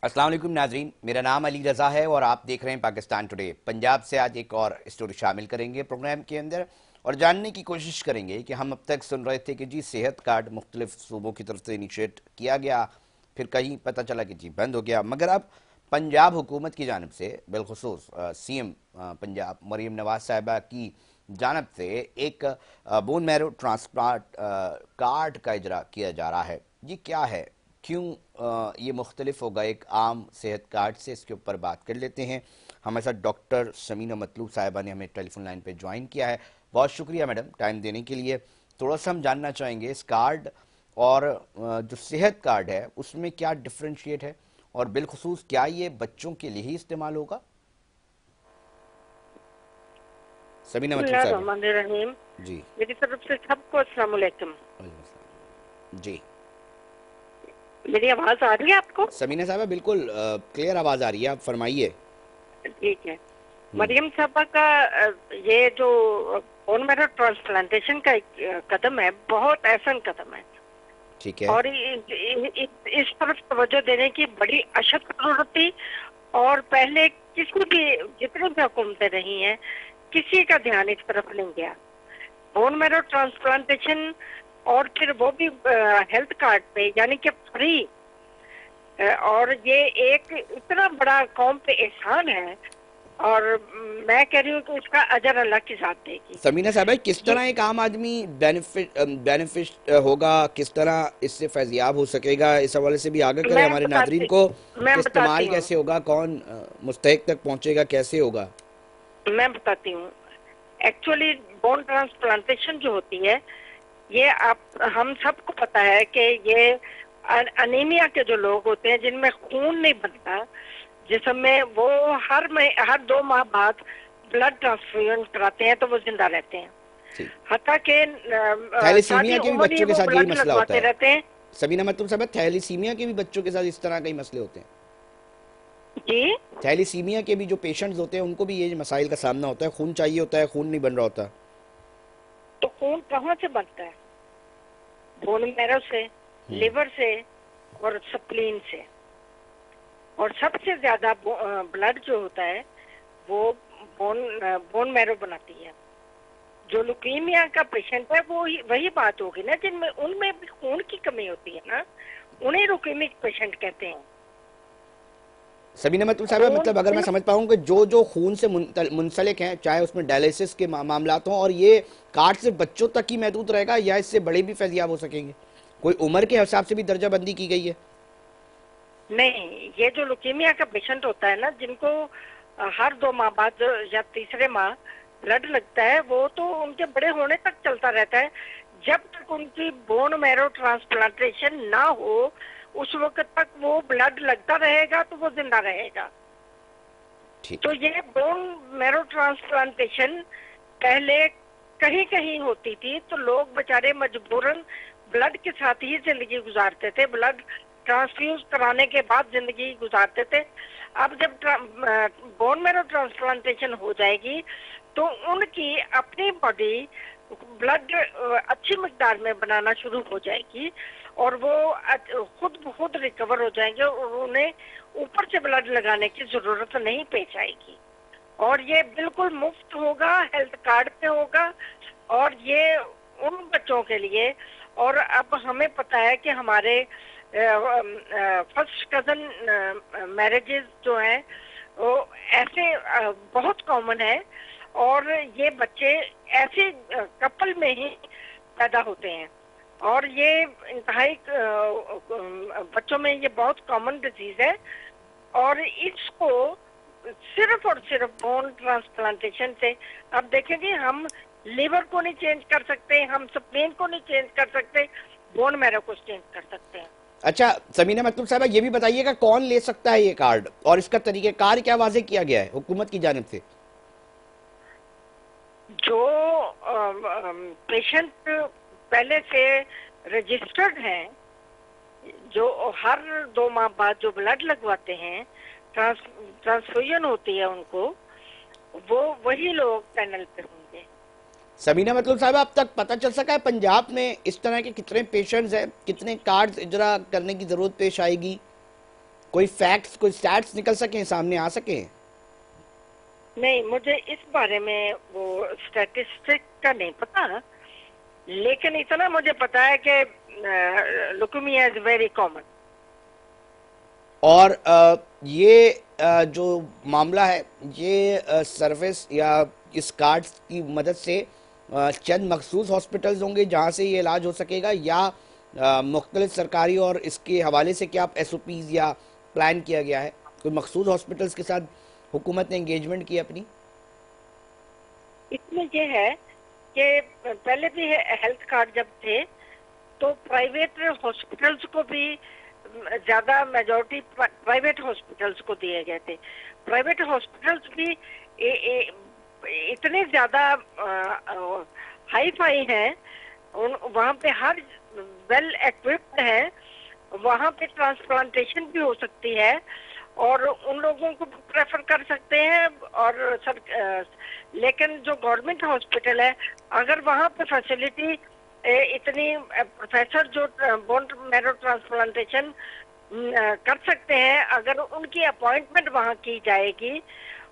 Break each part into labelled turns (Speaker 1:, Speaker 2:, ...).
Speaker 1: अस्सलाम वालेकुम नाजरीन, मेरा नाम अली रज़ा है और आप देख रहे हैं पाकिस्तान टुडे। पंजाब से आज एक और स्टोरी शामिल करेंगे प्रोग्राम के अंदर और जानने की कोशिश करेंगे कि हम अब तक सुन रहे थे कि जी सेहत कार्ड मुख्तलिफ सूबों की तरफ से इनिशिएट किया गया, फिर कहीं पता चला कि जी बंद हो गया, मगर अब पंजाब हुकूमत की जानब से बिलखसूस CM पंजाब मरीम नवाज साहिबा की जानब से एक बोन मैरो ट्रांसप्लांट कार्ड का इजरा किया जा रहा है। ये क्या है, क्यों ये मुख्तलिफ होगा एक आम सेहत कार्ड से, इसके ऊपर बात कर लेते हैं। हमारे साथ डॉक्टर समीना मतलूब साहिबा ने हमें टेलीफोन लाइन पे ज्वाइन किया है। बहुत शुक्रिया मैडम टाइम देने के लिए। थोड़ा सा हम जानना चाहेंगे इस कार्ड और जो सेहत कार्ड है उसमें क्या डिफ्रेंशिएट है और बिलखसूस क्या ये बच्चों के लिए ही इस्तेमाल होगा। समीना मतलूब साहिबा
Speaker 2: बिस्मिल्लाहिर्रहमानिर्रहीम।
Speaker 1: जी।
Speaker 2: मेरी तरफ से सबको अस्सलाम वालेकुम।
Speaker 1: वालेकुम अस्सलाम। जी
Speaker 2: मेरी आवाज आ रही है आपको?
Speaker 1: समीना साहिबा बिल्कुल क्लियर आवाज़ आ रही है, आप फरमाइए।
Speaker 2: ठीक है।
Speaker 1: हम्म,
Speaker 2: मरियम साहबा का ये जो बोन मैरो ट्रांसप्लांटेशन का एक कदम है, बहुत अहसन कदम है।
Speaker 1: ठीक है।
Speaker 2: और इस तरफ तवज्जो देने की बड़ी अशद जरूरत थी। और पहले किसी भी जितनी भी हुकूमतें रही हैं, किसी का ध्यान इस तरफ नहीं गया। बोन मैरो ट्रांसप्लांटेशन और फिर वो भी हेल्थ कार्ड पे, यानी कि फ्री। और ये एक इतना बड़ा कौम पे एहसान है। और मैं कह रही हूँ कि उसका अजर अल्लाह की जात देगी।
Speaker 1: समीना साहब किस
Speaker 2: ये
Speaker 1: तरह एक आम आदमी बेनिफिट होगा, किस तरह इससे फैजियाब हो सकेगा, इस हवाले से भी आगे करें
Speaker 2: मैं
Speaker 1: हमारे नाजरीन
Speaker 2: बताती
Speaker 1: को।
Speaker 2: मैं बताती
Speaker 1: इस्तेमाल
Speaker 2: हूँ
Speaker 1: कैसे होगा, कौन मुस्तहिक तक पहुंचेगा, कैसे होगा।
Speaker 2: मैं बताती हूँ। एक्चुअली बोन ट्रांसप्लांटेशन जो होती है, ये आप हम सबको पता है कि ये अनीमिया के जो लोग होते हैं जिनमें खून नहीं बनता जिसम में, वो हर 2 माह बाद ब्लड ट्रांसफ्यूजन कराते हैं तो वो जिंदा रहते हैं।
Speaker 1: ठीक।
Speaker 2: हत्ता के
Speaker 1: थैलीसीमिया
Speaker 2: सारी
Speaker 1: के भी
Speaker 2: उम्र ही
Speaker 1: बच्चों के
Speaker 2: वो
Speaker 1: साथ यही
Speaker 2: ब्लड
Speaker 1: मसला होता
Speaker 2: लगवाते
Speaker 1: है।
Speaker 2: रहते हैं।
Speaker 1: समीना मतलब साहब थैलीसीमिया के भी बच्चों के साथ इस तरह के ही मसले होते हैं।
Speaker 2: जी।
Speaker 1: थैलीसीमिया के भी जो पेशेंट्स होते हैं उनको भी ये मसाइल का सामना होता है, खून चाहिए होता है, खून नहीं बन रहा होता।
Speaker 2: तो खून कहाँ से बनता है? बोन मैरो से,
Speaker 1: हम्म।
Speaker 2: लिवर से और स्प्लीन से। और सबसे ज्यादा ब्लड जो होता है वो बोन मैरो बनाती है। जो लुकीमिया का पेशेंट है वो वही बात होगी ना, जिनमें उनमें भी खून की कमी होती है ना, उन्हें लुकीमिक पेशेंट कहते हैं।
Speaker 1: समीना मतलब साहब
Speaker 2: खून
Speaker 1: मतलब अगर मैं समझ पाऊँ कि जो जो खून से मुंसलिक हैं, चाहे उसमें डायलिसिस के मामलात हों, और ये कार्ड सिर्फ बच्चों तक ही महदूद रहेगा या इससे बड़े भी फैजियाब हो सकेंगे, कोई उम्र के हिसाब से भी दर्जा बंदी की गई है।
Speaker 2: नहीं, ये जो लुकीमिया का पेशेंट होता है ना, जिनको हर 2 माह बाद या तीसरे माह ब्लड लगता है, वो तो उनके बड़े होने तक चलता रहता है। जब तक उनकी बोन मैरो ट्रांसप्लांटेशन ना हो, उस वक्त तक वो ब्लड लगता रहेगा तो वो जिंदा रहेगा।
Speaker 1: ठीक।
Speaker 2: तो ये बोन मैरो ट्रांसप्लांटेशन पहले कहीं कहीं होती थी, तो लोग बेचारे मजबूरन ब्लड के साथ ही जिंदगी गुजारते थे, ब्लड ट्रांसफ्यूज कराने के बाद जिंदगी गुजारते थे। अब जब बोन मैरो ट्रांसप्लांटेशन हो जाएगी तो उनकी अपनी बॉडी ब्लड अच्छी मिकदार में बनाना शुरू हो जाएगी और वो खुद ब खुद रिकवर हो जाएंगे और उन्हें ऊपर से ब्लड लगाने की जरूरत नहीं पेश आएगी। और ये बिल्कुल मुफ्त होगा, हेल्थ कार्ड पे होगा। और ये उन बच्चों के लिए, और अब हमें पता है कि हमारे फर्स्ट कजन मैरिजेस जो हैं वो ऐसे बहुत कॉमन है। और ये बच्चे ऐसे कपल में ही पैदा होते हैं और ये इंतहाई बच्चों में ये बहुत कॉमन डिजीज है। और इसको सिर्फ और सिर्फ बोन ट्रांसप्लांटेशन से, अब देखेंगे, हम लीवर को नहीं चेंज कर सकते, हम स्प्लीन को नहीं चेंज कर सकते, बोन मैरो को चेंज कर सकते हैं।
Speaker 1: अच्छा समीना मतलब साहब ये भी बताइएगा कौन ले सकता है ये कार्ड और इसका तरीक़ेकार क्या वाजे किया गया है हुकूमत की जानिब से।
Speaker 2: जो पेशेंट पहले से रजिस्टर्ड हैं, जो हर 2 माह बाद जो ब्लड लगवाते हैं, ट्रांसफ्यूजन होती है उनको, वो वही लोग पैनल पे होंगे।
Speaker 1: समीना मतलब साहब अब तक पता चल सका है पंजाब में इस तरह के कितने पेशेंट्स हैं, कितने कार्ड्स इजरा करने की ज़रूरत पेश आएगी, कोई फैक्ट्स, कोई स्टैट्स निकल सके, सामने आ सके?
Speaker 2: नहीं, मुझे इस बारे में वो स्टैटिस्टिक का नहीं पता, लेकिन इतना मुझे पता है कि लुकेमिया इज वेरी कॉमन।
Speaker 1: और ये जो मामला है, ये सर्विस या इस कार्ड की मदद से चंद मखसूस हॉस्पिटल्स होंगे जहां से ये इलाज हो सकेगा, या मुख्तलिफ सरकारी और इसके हवाले से क्या एसओपीज या प्लान किया गया है? कोई मखसूस हॉस्पिटल्स के साथ हुकूमत ने एंगेजमेंट की अपनी?
Speaker 2: इसमें ये है कि पहले भी हेल्थ कार्ड जब थे तो प्राइवेट हॉस्पिटल्स को भी ज्यादा मेजोरिटी प्राइवेट हॉस्पिटल्स को दिए गए थे। प्राइवेट हॉस्पिटल्स भी इतने ज्यादा हाई फाई हैं, वहाँ पे हर वेल इक्विप्ड है, वहाँ पे ट्रांसप्लांटेशन भी हो सकती है और उन लोगों को प्रेफर कर सकते हैं। और लेकिन जो गवर्नमेंट हॉस्पिटल है, अगर वहाँ पे फैसिलिटी इतनी प्रोफेसर जो बोन मैरो ट्रांसप्लांटेशन कर सकते हैं, अगर उनकी अपॉइंटमेंट वहाँ की जाएगी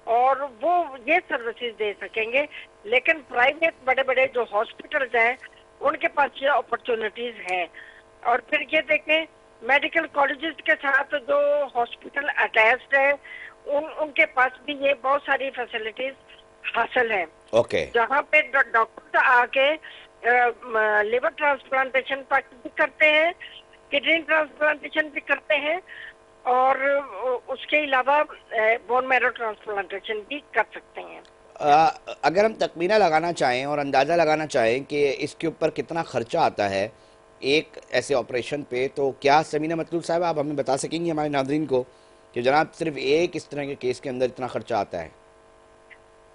Speaker 2: और वो ये सर्विसेज दे सकेंगे। लेकिन प्राइवेट बड़े बड़े जो हॉस्पिटल्स हैं उनके पास ये अपॉर्चुनिटीज हैं। और फिर ये देखें, मेडिकल कॉलेजेस के साथ जो हॉस्पिटल अटैच्ड है उनके पास भी ये बहुत सारी फैसिलिटीज हासिल है।
Speaker 1: ओके।
Speaker 2: जहाँ पे डॉक्टर आके लिवर ट्रांसप्लांटेशन भी करते हैं, किडनी ट्रांसप्लांटेशन भी करते हैं और उसके अलावा बोन मैरो ट्रांसप्लांटेशन भी कर सकते हैं।
Speaker 1: अगर हम तखमीना लगाना चाहें और अंदाज़ा लगाना चाहें कि इसके ऊपर कितना खर्चा आता है एक ऐसे ऑपरेशन पे, तो क्या समीना मतलूब साहब आप हमें बता सकेंगी हमारे नाज़रीन को कि जनाब सिर्फ एक इस तरह के केस के अंदर इतना खर्चा आता है?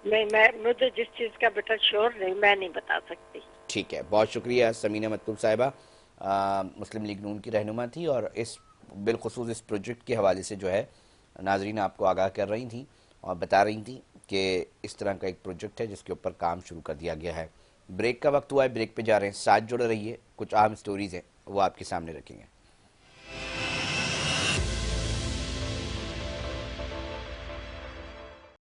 Speaker 2: नहीं, मुझे जिस चीज़ का बेटा श्योर नहीं, मैं नहीं बता सकती।
Speaker 1: ठीक है, बहुत शुक्रिया समीना मतलूब साहिबा, मुस्लिम लीग नून की रहनुमा थी और इस बिलखुसूस इस प्रोजेक्ट के हवाले से जो है नाजरीन आपको आगाह कर रही थी और बता रही थी कि इस तरह का एक प्रोजेक्ट है जिसके ऊपर काम शुरू कर दिया गया है। ब्रेक का वक्त हुआ है, ब्रेक पे जा रहे हैं, साथ जुड़े रहिए, कुछ अहम स्टोरीज़ हैं वो आपके सामने रखेंगे।